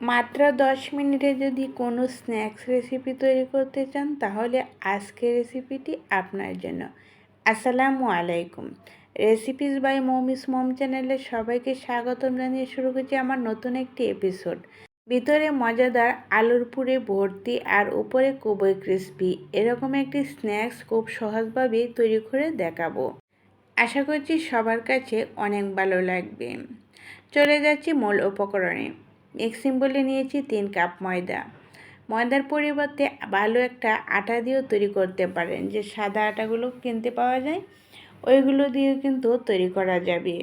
মাত্র 10 মিনিটে যদি কোনো স্ন্যাক্স রেসিপি তৈরি করতে চান তাহলে আজকের রেসিপিটি আপনার জন্য। আসসালামু আলাইকুম। রেসিপিস বাই মমিস মম চ্যানেলে সবাইকে স্বাগতম জানিয়ে শুরু করছি আমার নতুন একটি এপিসোড। ভিতরে মজাদার আলুর পুরে ভর্তি আর উপরে খুবই ক্রিস্পি এরকম একটি স্ন্যাক্স খুব সহজভাবে তৈরি করে দেখাবো। আশা করছি সবার কাছে অনেক ভালো লাগবে। চলে যাচ্ছি মূল উপকরণে। মিক্সিং বলে নিয়েছি 3 কাপ ময়দা। ময়দার পরিবর্তে ভালো একটা আটা দিয়েও তৈরি করতে পারেন, যে সাদা আটাগুলো কিনতে পাওয়া যায় ওইগুলো দিয়েও কিন্তু তৈরি করা যাবে।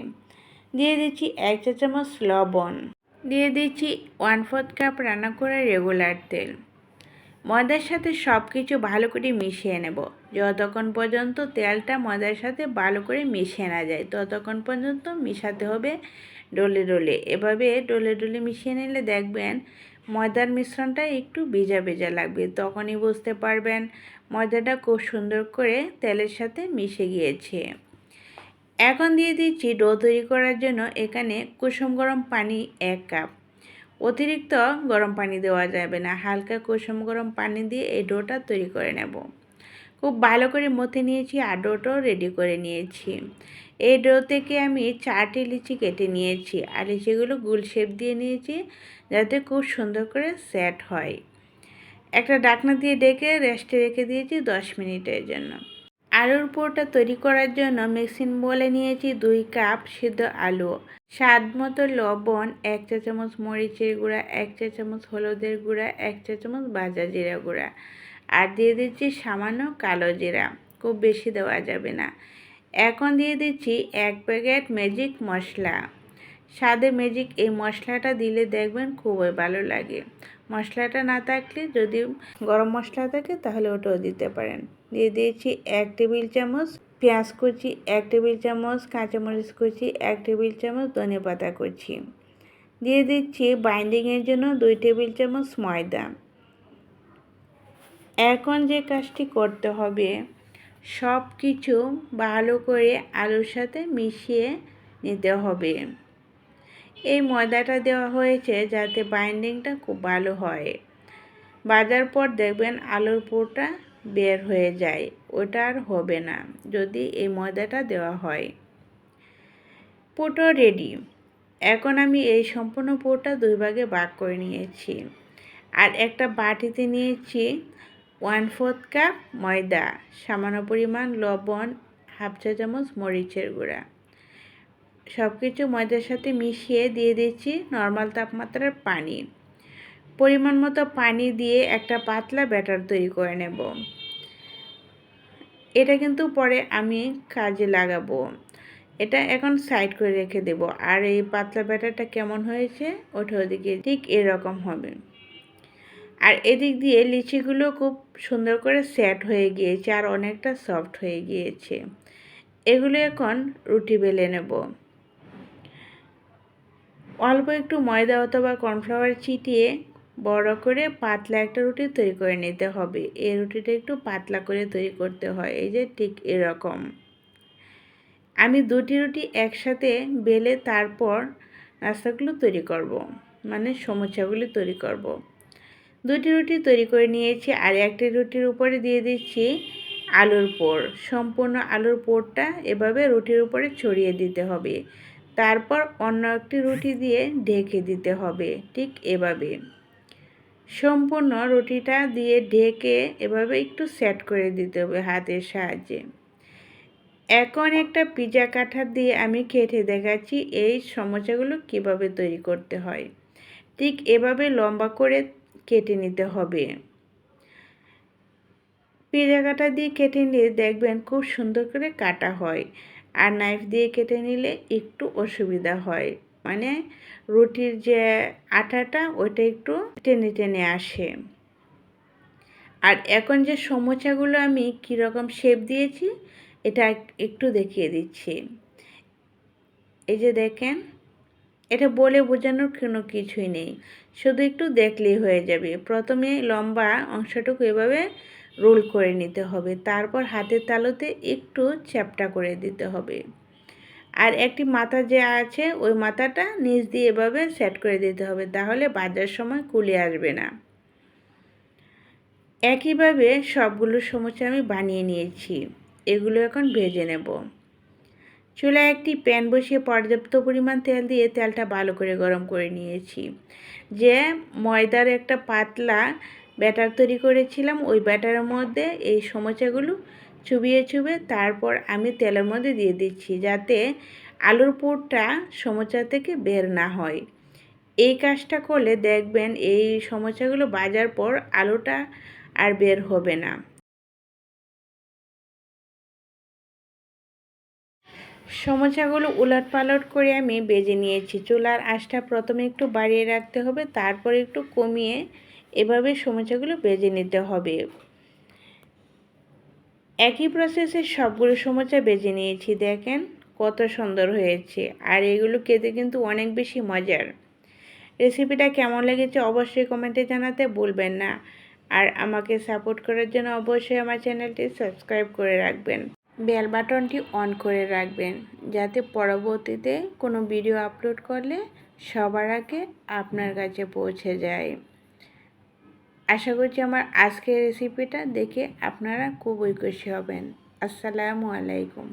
দিয়ে দিচ্ছি 1 চা চামচ লবণ, দিয়ে দিচ্ছি 1/4 কাপ রান্না করা রেগুলার তেল। ময়দার সাথে সব কিছু ভালো করে মিশিয়ে নেব। যতক্ষণ পর্যন্ত তেলটা ময়দার সাথে ভালো করে মিশিয়ে না যায় ততক্ষণ পর্যন্ত মিশাতে হবে ডলে ডলে। এভাবে ডলে ডলে মিশিয়ে নিলে দেখবেন ময়দার মিশ্রণটা একটু ভেজা ভেজা লাগবে, তখনই বুঝতে পারবেন ময়দাটা খুব সুন্দর করে তেলের সাথে মিশে গিয়েছে। এখন দিয়ে দিচ্ছি ডো তৈরি করার জন্য এখানে কুসুম গরম পানি 1 কাপ। অতিরিক্ত গরম পানি দেওয়া যাবে না, হালকা কুসুম গরম পানি দিয়ে এই ডোটা তৈরি করে নেব। খুব ভালো করে মথে নিয়েছি আর ডোটাও রেডি করে নিয়েছি। এই ডো থেকে আমি 4টি লিচি কেটে নিয়েছি আর লিচিগুলো গোল শেপ দিয়ে নিয়েছি যাতে খুব সুন্দর করে সেট হয়। একটা ঢাকনা দিয়ে ডেকে রেস্টে রেখে দিয়েছি 10 মিনিটের জন্য। আলুর পুরটা তৈরি করার জন্য মিক্সিং বলে নিয়েছি 2 কাপ সিদ্ধ আলু, স্বাদ মতো লবণ, 1 চা চামচ মরিচের গুঁড়া, 1 চা চামচ হলুদের গুঁড়া, 1 চা চামচ ভাজা জিরা গুঁড়া আর দিয়ে দিচ্ছি সামান্য কালো জিরা, খুব বেশি দেওয়া যাবে না। এখন দিয়ে দিচ্ছি 1 প্যাকেট ম্যাজিক মশলা। স্বাদে ম্যাজিক এই মশলাটা দিলে দেখবেন খুবই ভালো লাগে। মশলাটা না থাকলে যদি গরম মশলা থাকে তাহলে ওটাও দিতে পারেন। দিয়ে দিয়েছি 1 টেবিল চামচ পেঁয়াজ কুচি, 1 টেবিল চামচ কাঁচামরিচ কুচি, 1 টেবিল চামচ ধনেপাতা কুচি। দিয়ে দিচ্ছি বাইন্ডিংয়ের জন্য 2 টেবিল চামচ ময়দা। এখন যে কাজটি করতে হবে, সব কিছু ভালো করে আলুর সাথে মিশিয়ে নিতে হবে। এই ময়দাটা দেওয়া হয়েছে যাতে বাইন্ডিংটা খুব ভালো হয়। ভাজার পর দেখবেন আলুর পুরটা বের হয়ে যায়, ওটা আর হবে না যদি এই ময়দাটা দেওয়া হয়। পুরটা রেডি। এখন আমি এই সম্পূর্ণ পুরটা 2 ভাগে ভাগ করে নিয়েছি আর একটা বাটিতে নিয়েছি 1/4 কাপ ময়দা, সামান্য পরিমাণ লবণ, 1/2 চা চামচ মরিচের গুঁড়া। সব কিছু ময়দার সাথে মিশিয়ে দিয়ে দিচ্ছি নর্মাল তাপমাত্রার পানি। পরিমাণ মতো পানি দিয়ে একটা পাতলা ব্যাটার তৈরি করে নেব। এটা কিন্তু পরে আমি কাজে লাগাবো। এটা এখন সাইড করে রেখে দেব। আর এই পাতলা ব্যাটারটা কেমন হয়েছে ওটা ওদিকে ঠিক এরকম হবে। আর এদিক দিয়ে লিচিগুলো খুব সুন্দর করে সেট হয়ে গিয়েছে আর অনেকটা সফট হয়ে গিয়েছে। এগুলো এখন রুটি বেলে নেব। অল্প একটু ময়দা অথবা কর্নফ্লাওয়ার চিটিয়ে বড় করে পাতলা একটা রুটি তৈরি করে নিতে হবে। এই রুটিটা একটু পাতলা করে তৈরি করতে হয়, এই যে ঠিক এরকম। আমি 2টি রুটি একসাথে বেলে তারপর নাস্তাগুলো তৈরি করব, মানে সমোসাগুলি তৈরি করব। 2টি রুটি তৈরি করে নিয়েছি আর একটি রুটির উপরে দিয়ে দিচ্ছি আলুর পুর। সম্পূর্ণ আলুর পুরটা এভাবে রুটির উপরে ছড়িয়ে দিতে হবে। তারপর অন্য একটি রুটি দিয়ে ঢেকে দিতে হবে ঠিক এভাবে। সম্পূর্ণ রুটিটা দিয়ে ঢেকে এভাবে একটু সেট করে দিতে হবে হাতের সাহায্যে। এখন একটা পিৎজা কাটার দিয়ে আমি কেটে দেখাচ্ছি এই সমোসাগুলো কিভাবে তৈরি করতে হয়। ঠিক এভাবে লম্বা করে কেটে নিতে হবে। পিৎজা কাটা দিয়ে কেটে নিলে দেখবেন খুব সুন্দর করে কাটা হয়, আর নাইফ দিয়ে কেটে নিলে একটু অসুবিধা হয়, মানে রুটির যে আটাটা ওইটা একটু টেনে টেনে আসে। আর এখন যে সমোসাগুলো আমি কীরকম শেপ দিয়েছি এটা একটু দেখিয়ে দিচ্ছি। এই যে দেখেন, এটা বলে বোঝানোর কোনো কিছুই নেই, শুধু একটু দেখলেই হয়ে যাবে। প্রথমে লম্বা অংশটুকু এভাবে রোল করে নিতে হবে, তারপর হাতের তালুতে একটু চ্যাপ্টা করে দিতে হবে। আর একটি মাথা যে আছে ওই মাথাটা নিচ দিয়ে এভাবে সেট করে দিতে হবে, তাহলে ভাজার সময় কুলি আসবে না। একইভাবে সবগুলো সমুচা আমি বানিয়ে নিয়েছি, এগুলো এখন ভেজে নেব। চুলায় একটি প্যান বসিয়ে পর্যাপ্ত পরিমাণ তেল দিয়ে তেলটা ভালো করে গরম করে নিয়েছি। যে ময়দার একটা পাতলা ব্যাটার তৈরি করেছিলাম, ওই ব্যাটারের মধ্যে এই সমুচাগুলো চুবিয়ে চুবিয়ে তারপর আমি তেলের মধ্যে দিয়ে দিচ্ছি, যাতে আলুর পুরটা সমুচা থেকে বের না হয়। এই কাজটা করলে দেখবেন এই সমুচাগুলো ভাজার পর আলুটা আর বের হবে না। সমোসাগুলো উলটপালট করে আমি ভেজে নিয়েছি। চুলার আঁচটা প্রথমে একটু বাড়িয়ে রাখতে হবে, তারপর একটু কমিয়ে এভাবে সমোসাগুলো ভেজে নিতে হবে। একই প্রসেসে সবগুলো সমোসা ভেজে নিয়েছি, দেখেন কত সুন্দর হয়েছে। আর এগুলো খেতে কিন্তু অনেক বেশি মজার। রেসিপিটা কেমন লেগেছে অবশ্যই কমেন্টে জানাতে ভুলবেন না। আর আমাকে সাপোর্ট করার জন্য অবশ্যই আমার চ্যানেলটি সাবস্ক্রাইব করে রাখবেন, বেল বাটনটি অন করে রাখবেন, যাতে পরবর্তীতে কোনো ভিডিও আপলোড করলে সবার আগে আপনার কাছে পৌঁছে যায়। আশা করছি আমার আজকের রেসিপিটা দেখে আপনারা খুবই খুশি হবেন। আসসালামু আলাইকুম।